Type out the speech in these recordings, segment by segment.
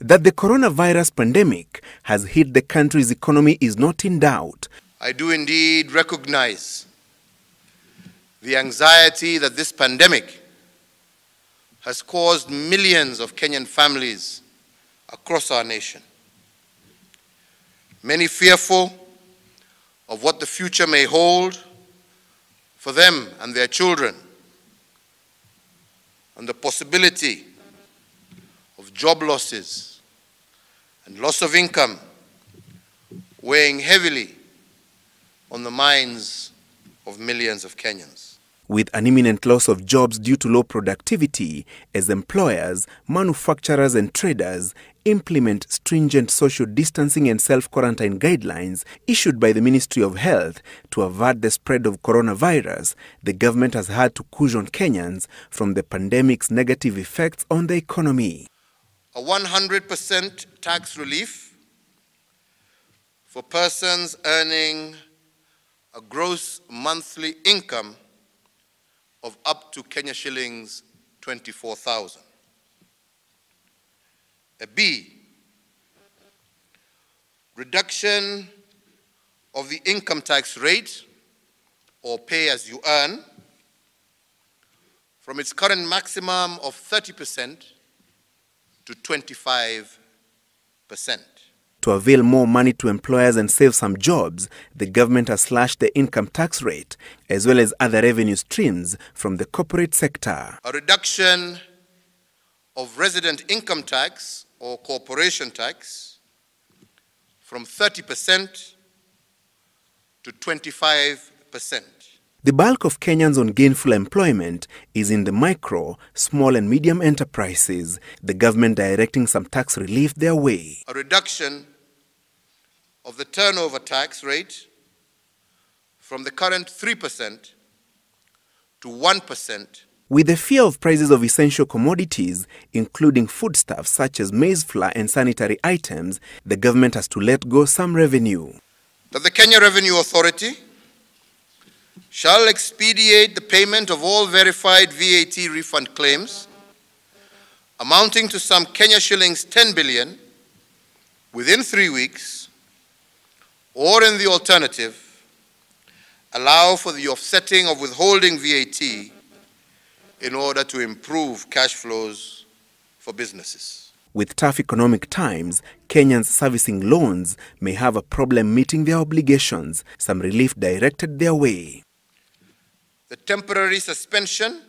That the coronavirus pandemic has hit the country's economy is not in doubt. I do indeed recognize the anxiety that this pandemic has caused millions of Kenyan families across our nation. Many fearful of what the future may hold for them and their children, and the possibility of job losses and loss of income weighing heavily on the minds of millions of Kenyans. With an imminent loss of jobs due to low productivity, as employers, manufacturers and traders implement stringent social distancing and self-quarantine guidelines issued by the Ministry of Health to avert the spread of coronavirus, the government has had to cushion Kenyans from the pandemic's negative effects on the economy. A 100% tax relief for persons earning a gross monthly income of up to Kenya shillings 24,000. A B, reduction of the income tax rate, or pay as you earn, from its current maximum of 30% to 25%. To avail more money to employers and save some jobs, the government has slashed the income tax rate, as well as other revenue streams from the corporate sector. A reduction of resident income tax or corporation tax from 30% to 25%. The bulk of Kenyans on gainful employment is in the micro, small and medium enterprises, the government directing some tax relief their way. A reduction of the turnover tax rate from the current 3% to 1%. With the fear of prices of essential commodities, including foodstuffs such as maize flour and sanitary items, the government has to let go some revenue. That the Kenya Revenue Authority shall expedite the payment of all verified VAT refund claims amounting to some Kenya shillings 10 billion within 3 weeks, or in the alternative, allow for the offsetting of withholding VAT in order to improve cash flows for businesses. With tough economic times, Kenyans servicing loans may have a problem meeting their obligations, some relief directed their way. The temporary suspension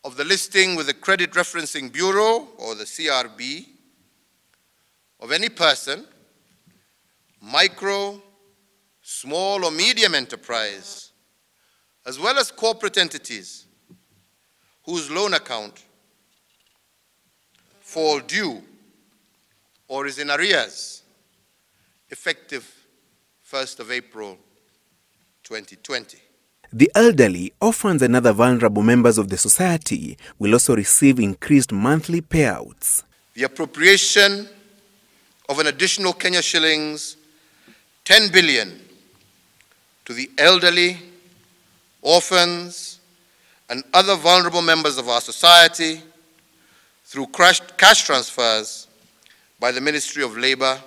of the listing with the Credit Referencing Bureau, or the CRB, of any person, micro, small or medium enterprise, as well as corporate entities whose loan account fall due or is in arrears, effective 1st of April 2020. The elderly, orphans and other vulnerable members of the society will also receive increased monthly payouts. The appropriation of an additional Kenya shillings 10 billion to the elderly, orphans, and other vulnerable members of our society through cash transfers by the Ministry of Labour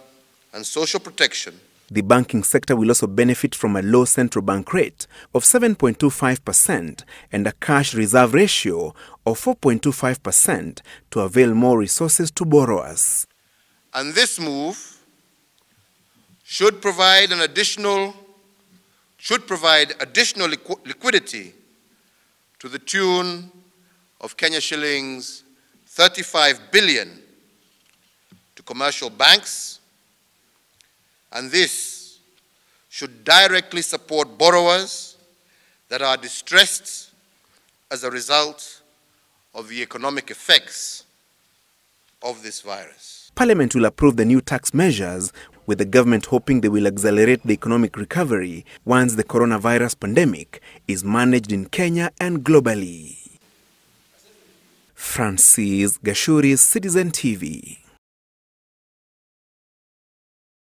and Social Protection. The banking sector will also benefit from a low central bank rate of 7.25% and a cash reserve ratio of 4.25% to avail more resources to borrowers. And this move should provide additional liquidity to the tune of Kenya shillings 35 billion to commercial banks, and this should directly support borrowers that are distressed as a result of the economic effects of this virus. Parliament will approve the new tax measures, with the government hoping they will accelerate the economic recovery once the coronavirus pandemic is managed in Kenya and globally. Francis Gashuri, Citizen TV.